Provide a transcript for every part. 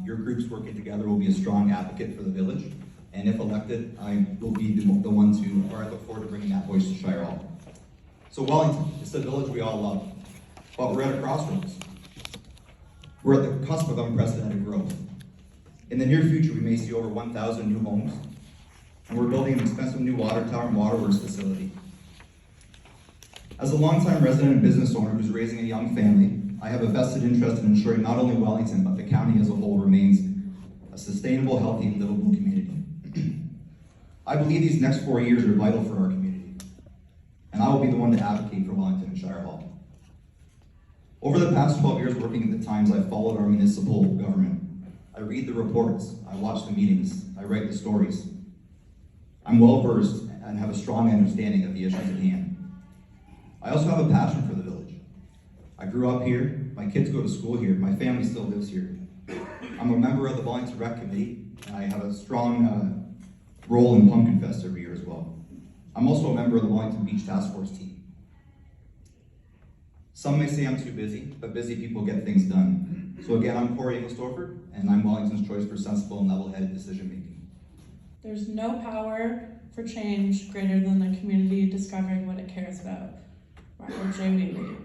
Your groups working together will be a strong advocate for the village, and if elected, I will be the one to, or I look forward to bringing that voice to Shire Hall. So Wellington, it's a village we all love, but we're at a crossroads. We're at the cusp of unprecedented growth. In the near future, we may see over 1,000 new homes, and we're building an expensive new water tower and waterworks facility. As a longtime resident and business owner who's raising a young family, I have a vested interest in ensuring not only Wellington, but the county as a whole remains a sustainable, healthy, and livable community. I believe these next 4 years are vital for our community, and I will be the one to advocate for Wellington and Shire Hall. Over the past 12 years working at the Times, I've followed our municipal government. I read the reports, I watch the meetings, I write the stories. I'm well versed and have a strong understanding of the issues at hand. I also have a passion for the village. I grew up here, my kids go to school here, my family still lives here. I'm a member of the Wellington Rec Committee, and I have a strong role in Pumpkin Fest every year as well. I'm also a member of the Wellington Beach Task Force team. Some may say I'm too busy, but busy people get things done. So again, I'm Corey Engelstoffer, and I'm Wellington's choice for sensible and level-headed decision making. There's no power for change greater than the community discovering what it cares about. Robert J. Wheatley.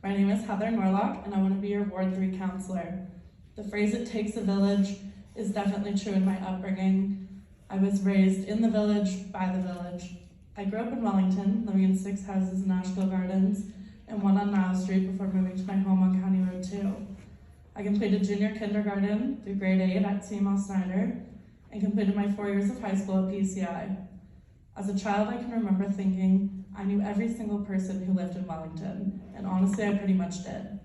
My name is Heather Norlock, and I want to be your Ward 3 councillor. The phrase "it takes a village" is definitely true in my upbringing. I was raised in the village, by the village. I grew up in Wellington, living in 6 houses in Asheville Gardens, and 1 on Niles Street before moving to my home on County Road 2. I completed junior kindergarten through grade 8 at CML Snyder, and completed my 4 years of high school at PEC. As a child, I can remember thinking I knew every single person who lived in Wellington, and honestly, I pretty much did.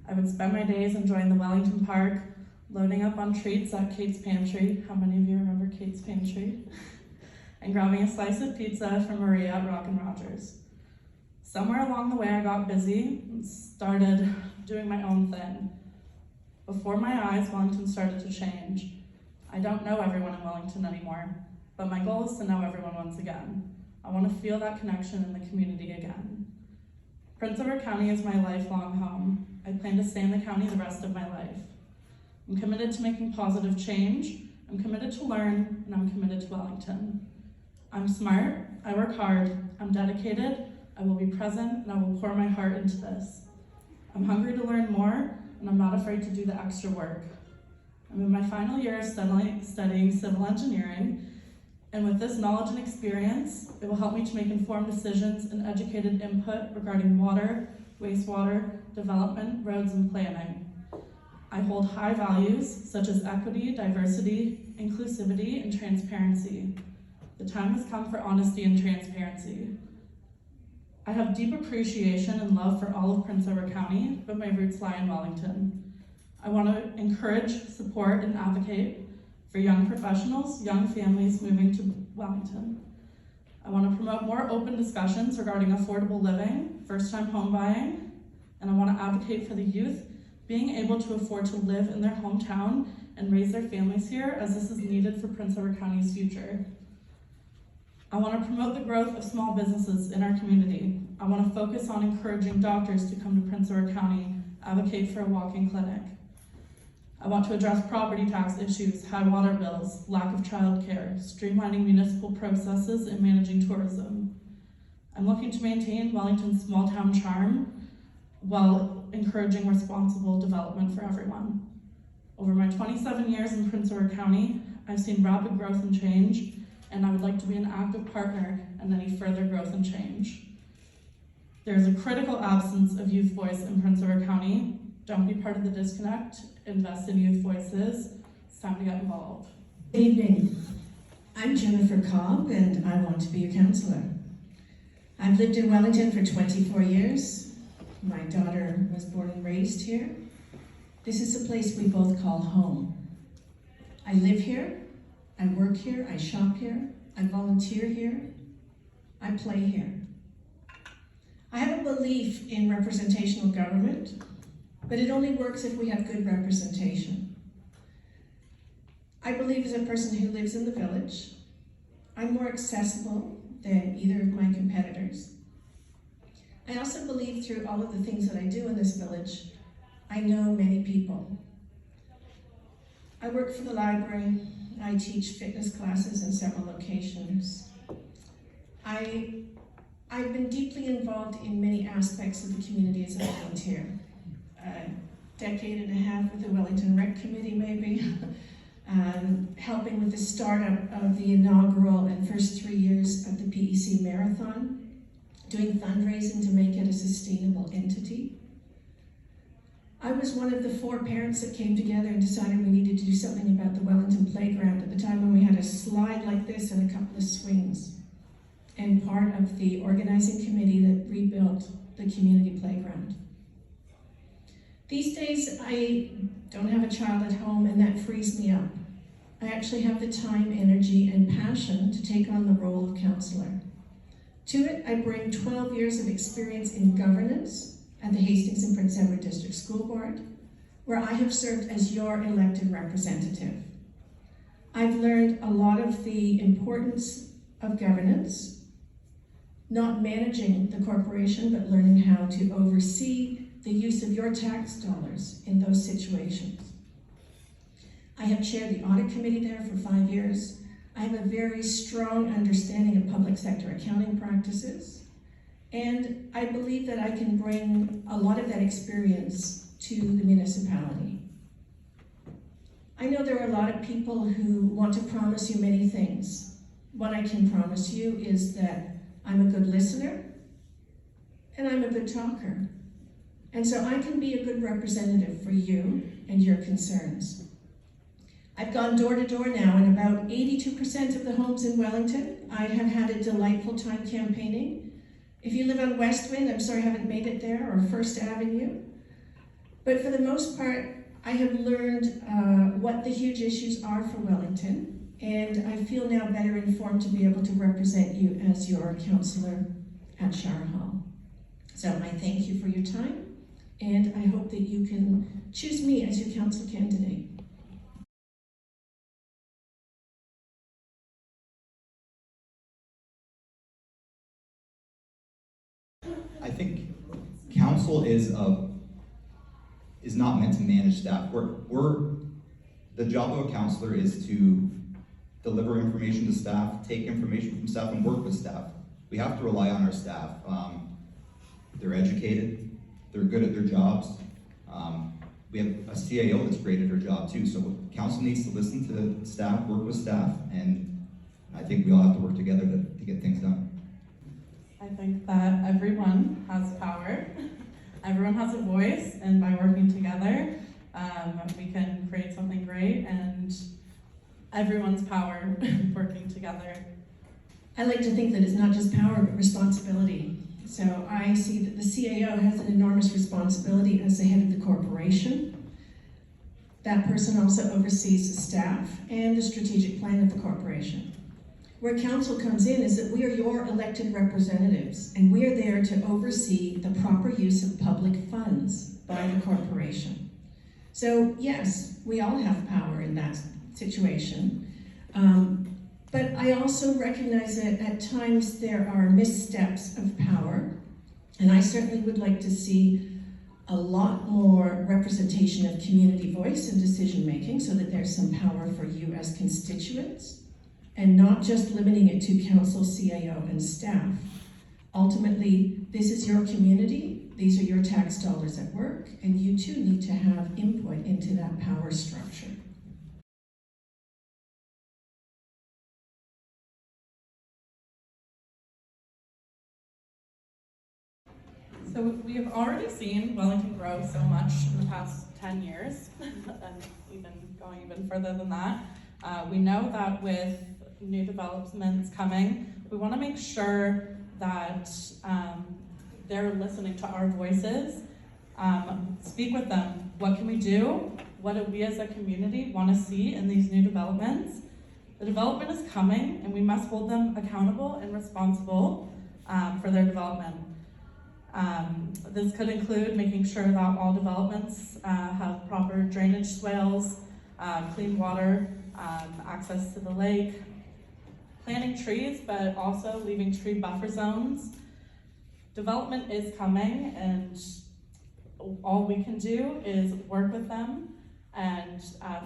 I would spend my days enjoying the Wellington Park, loading up on treats at Kate's Pantry. How many of you remember Kate's Pantry? And grabbing a slice of pizza from Maria at Rock and Rogers. Somewhere along the way, I got busy and started doing my own thing. Before my eyes, Wellington started to change. I don't know everyone in Wellington anymore, but my goal is to know everyone once again. I want to feel that connection in the community again. Prince Edward County is my lifelong home. I plan to stay in the county the rest of my life. I'm committed to making positive change, I'm committed to learn, and I'm committed to Wellington. I'm smart, I work hard, I'm dedicated, I will be present, and I will pour my heart into this. I'm hungry to learn more, and I'm not afraid to do the extra work. I'm in my final year of studying civil engineering, and with this knowledge and experience, it will help me to make informed decisions and educated input regarding water, wastewater, development, roads, and planning. I hold high values such as equity, diversity, inclusivity, and transparency. The time has come for honesty and transparency. I have deep appreciation and love for all of Prince Edward County, but my roots lie in Wellington. I want to encourage, support, and advocate for young professionals, young families moving to Wellington. I want to promote more open discussions regarding affordable living, first-time home buying, and I want to advocate for the youth being able to afford to live in their hometown and raise their families here, as this is needed for Prince Edward County's future. I want to promote the growth of small businesses in our community. I want to focus on encouraging doctors to come to Prince Edward County, advocate for a walk-in clinic. I want to address property tax issues, high water bills, lack of childcare, streamlining municipal processes, and managing tourism. I'm looking to maintain Wellington's small town charm while encouraging responsible development for everyone. Over my 27 years in Prince Edward County, I've seen rapid growth and change, and I would like to be an active partner in any further growth and change. There is a critical absence of youth voice in Prince Edward County. Don't be part of the disconnect, invest in youth voices. It's time to get involved. Good evening. I'm Jennifer Cobb, and I want to be your councillor. I've lived in Wellington for 24 years. My daughter was born and raised here. This is a place we both call home. I live here, I work here, I shop here, I volunteer here, I play here. I have a belief in representational government, but it only works if we have good representation. I believe as a person who lives in the village, I'm more accessible than either of my competitors. I also believe through all of the things that I do in this village, I know many people. I work for the library. I teach fitness classes in several locations. I've been deeply involved in many aspects of the community as a volunteer. A decade and a half with the Wellington Rec Committee, maybe. Helping with the startup of the inaugural and first 3 years of the PEC Marathon, doing fundraising to make it a sustainable entity. I was one of the 4 parents that came together and decided we needed to do something about the Wellington playground at the time when we had a slide like this and a couple of swings, and part of the organizing committee that rebuilt the community playground. These days, I don't have a child at home, and that frees me up. I actually have the time, energy, and passion to take on the role of councillor. To it, I bring 12 years of experience in governance at the Hastings and Prince Edward District School Board, where I have served as your elected representative. I've learned a lot of the importance of governance, not managing the corporation, but learning how to oversee the use of your tax dollars in those situations. I have chaired the audit committee there for 5 years. I have a very strong understanding of public sector accounting practices, and I believe that I can bring a lot of that experience to the municipality. I know there are a lot of people who want to promise you many things. What I can promise you is that I'm a good listener, and I'm a good talker. And so I can be a good representative for you and your concerns. I've gone door to door now in about 82% of the homes in Wellington. I have had a delightful time campaigning. If you live on Westwind, I'm sorry I haven't made it there, or First Avenue. But for the most part, I have learned what the huge issues are for Wellington, and I feel now better informed to be able to represent you as your councillor at Shire Hall. So I thank you for your time, and I hope that you can choose me as your council candidate. I think council is not meant to manage staff. The job of a councillor is to deliver information to staff, take information from staff, and work with staff. We have to rely on our staff. They're educated, they're good at their jobs. We have a CAO that's great at her job too, so council needs to listen to staff, work with staff, and I think we all have to work together to get things done. I think that everyone has power, everyone has a voice, and by working together, we can create something great, and everyone's power working together. I like to think that it's not just power, but responsibility. So I see that the CAO has an enormous responsibility as the head of the corporation. That person also oversees the staff and the strategic plan of the corporation. Where council comes in is that we are your elected representatives, and we are there to oversee the proper use of public funds by the corporation. So yes, we all have power in that situation, but I also recognize that at times there are missteps of power, and I certainly would like to see a lot more representation of community voice and decision making so that there's some power for you as constituents, and not just limiting it to council, CAO, and staff. Ultimately, this is your community, these are your tax dollars at work, and you too need to have input into that power structure. So we have already seen Wellington grow so much in the past 10 years, and even going even further than that. We know that with new developments coming, we want to make sure that they're listening to our voices. Speak with them. What can we do? What do we as a community want to see in these new developments? The development is coming, and we must hold them accountable and responsible for their development. This could include making sure that all developments have proper drainage swales, clean water, access to the lake, planting trees, but also leaving tree buffer zones. Development is coming, and all we can do is work with them, and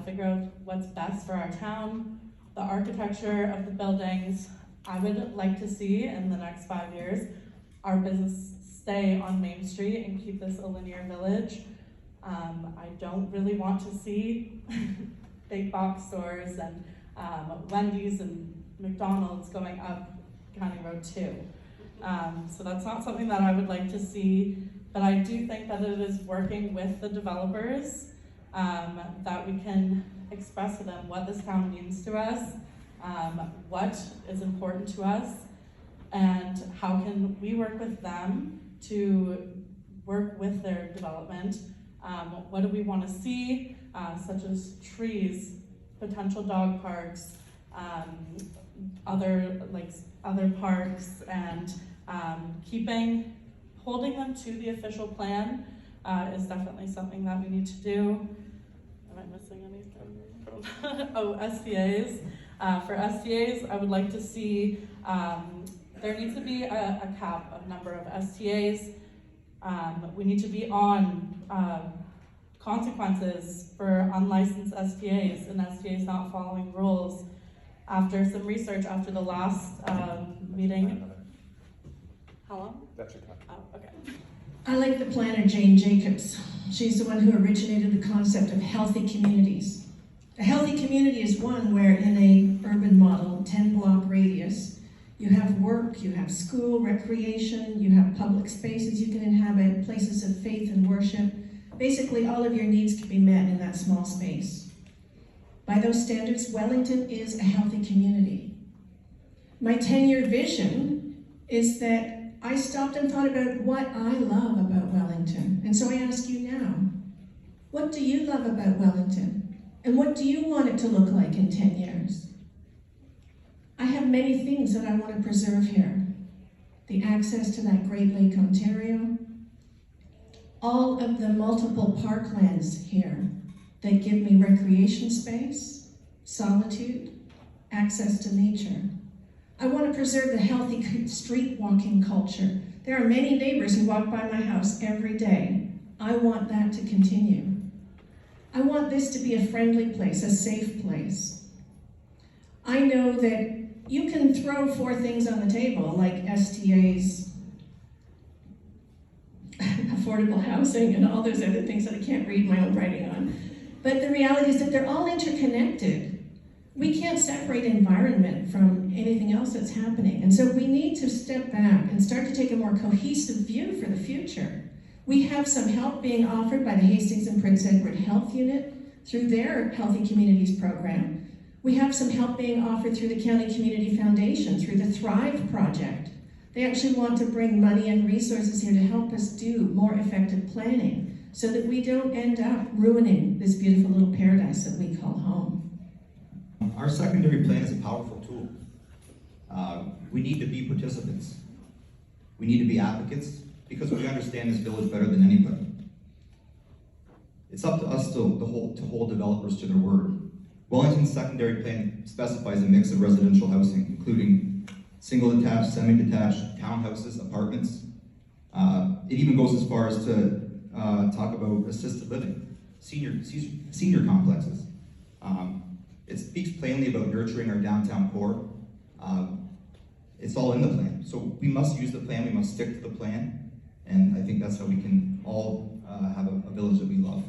figure out what's best for our town, the architecture of the buildings. I would like to see in the next 5 years our business stay on Main Street and keep this a linear village. I don't really want to see big box stores and Wendy's and McDonald's going up County Road 2. So that's not something that I would like to see, but I do think that it is working with the developers that we can express to them what this town means to us, what is important to us, and how can we work with them to work with their development. What do we want to see, such as trees, potential dog parks, other parks, and holding them to the official plan is definitely something that we need to do. Am I missing anything? Oh, STAs. For STAs, I would like to see, there needs to be a cap of number of STAs. We need to be on consequences for unlicensed STAs and STAs not following rules. After some research after the last meeting. How long? That's your time. Oh, okay. I like the planner Jane Jacobs. She's the one who originated the concept of healthy communities. A healthy community is one where in a urban model, 10-block radius, you have work, you have school, recreation, you have public spaces you can inhabit, places of faith and worship. Basically, all of your needs can be met in that small space. By those standards, Wellington is a healthy community. My 10-year vision is that I stopped and thought about what I love about Wellington. And so I ask you now, what do you love about Wellington? And what do you want it to look like in 10 years? I have many things that I want to preserve here. The access to that Great Lake, Ontario, all of the multiple parklands here that give me recreation space, solitude, access to nature. I want to preserve the healthy street walking culture. There are many neighbors who walk by my house every day. I want that to continue. I want this to be a friendly place, a safe place. I know that you can throw 4 things on the table, like STAs, affordable housing, and all those other things that I can't read my own writing on. But the reality is that they're all interconnected. We can't separate environment from anything else that's happening. And so we need to step back and start to take a more cohesive view for the future. We have some help being offered by the Hastings and Prince Edward Health Unit through their Healthy Communities program. We have some help being offered through the County Community Foundation, through the Thrive Project. They actually want to bring money and resources here to help us do more effective planning so that we don't end up ruining this beautiful little paradise that we call home. Our secondary plan is a powerful tool. We need to be participants. We need to be advocates because we understand this village better than anybody. It's up to us to hold developers to their word. Wellington's secondary plan specifies a mix of residential housing, including single-detached, semi-detached, townhouses, apartments. It even goes as far as to talk about assisted living, senior complexes. It speaks plainly about nurturing our downtown core. It's all in the plan. So we must use the plan, we must stick to the plan, and I think that's how we can all have a village that we love.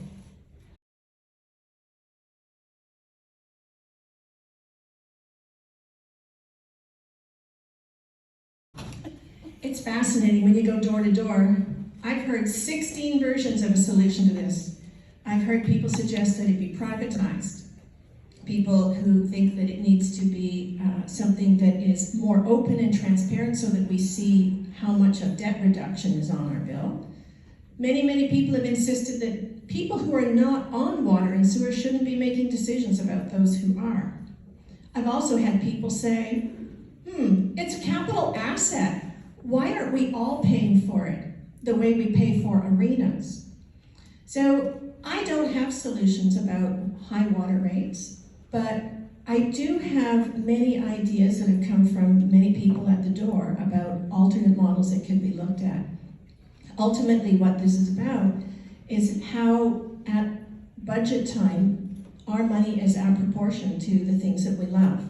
It's fascinating when you go door to door. I've heard 16 versions of a solution to this. I've heard people suggest that it be privatized. People who think that it needs to be something that is more open and transparent so that we see how much of debt reduction is on our bill. Many people have insisted that people who are not on water and sewer shouldn't be making decisions about those who are. I've also had people say, it's a capital asset. Why aren't we all paying for it the way we pay for arenas? So I don't have solutions about high water rates, but I do have many ideas that have come from many people at the door about alternate models that can be looked at. Ultimately, what this is about is how, at budget time, our money is out of proportion to the things that we love.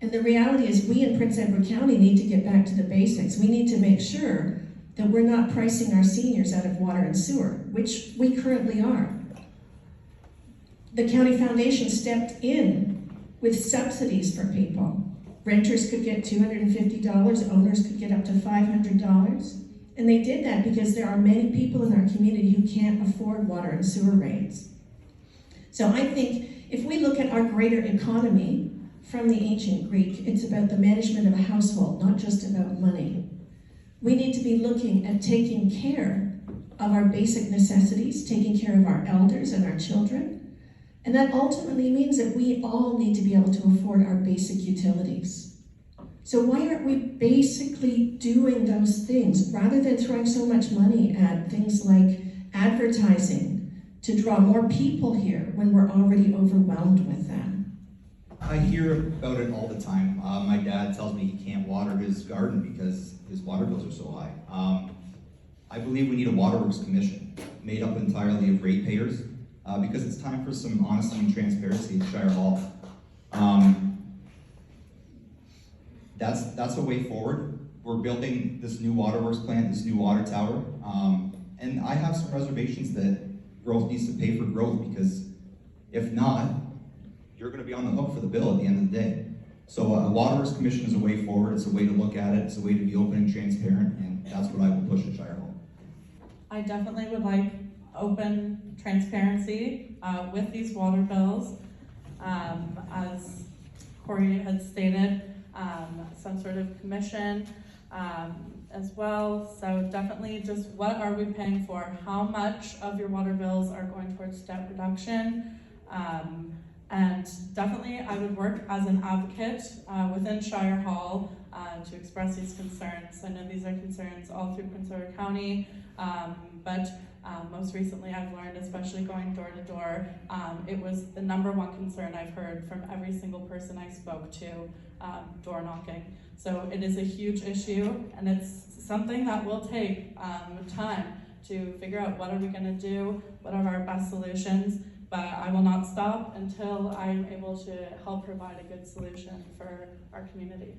And the reality is we in Prince Edward County need to get back to the basics. We need to make sure that we're not pricing our seniors out of water and sewer, which we currently are. The county foundation stepped in with subsidies for people. Renters could get $250, owners could get up to $500. And they did that because there are many people in our community who can't afford water and sewer rates. So I think if we look at our greater economy from the ancient Greek, it's about the management of a household, not just about money. We need to be looking at taking care of our basic necessities, taking care of our elders and our children. And that ultimately means that we all need to be able to afford our basic utilities. So why aren't we basically doing those things rather than throwing so much money at things like advertising to draw more people here when we're already overwhelmed with them? I hear about it all the time. My dad tells me he can't water his garden because his water bills are so high. I believe we need a waterworks commission made up entirely of ratepayers because it's time for some honesty and transparency at Shire Hall. That's a way forward. We're building this new waterworks plant, this new water tower, and I have some reservations that growth needs to pay for growth, because if not, you're going to be on the hook for the bill at the end of the day. So a waterworks commission is a way forward. It's a way to look at it. It's a way to be open and transparent, and that's what I will push at Shire Hall. I definitely would like open transparency with these water bills. As Corey had stated, some sort of commission as well. So definitely just what are we paying for? How much of your water bills are going towards debt reduction? And definitely I would work as an advocate within Shire Hall to express these concerns. I know these are concerns all through Prince Edward County, but most recently I've learned, especially going door to door, it was the #1 concern I've heard from every single person I spoke to, door knocking. So it is a huge issue, and it's something that will take time to figure out what are we going to do, what are our best solutions, but I will not stop until I'm able to help provide a good solution for our community.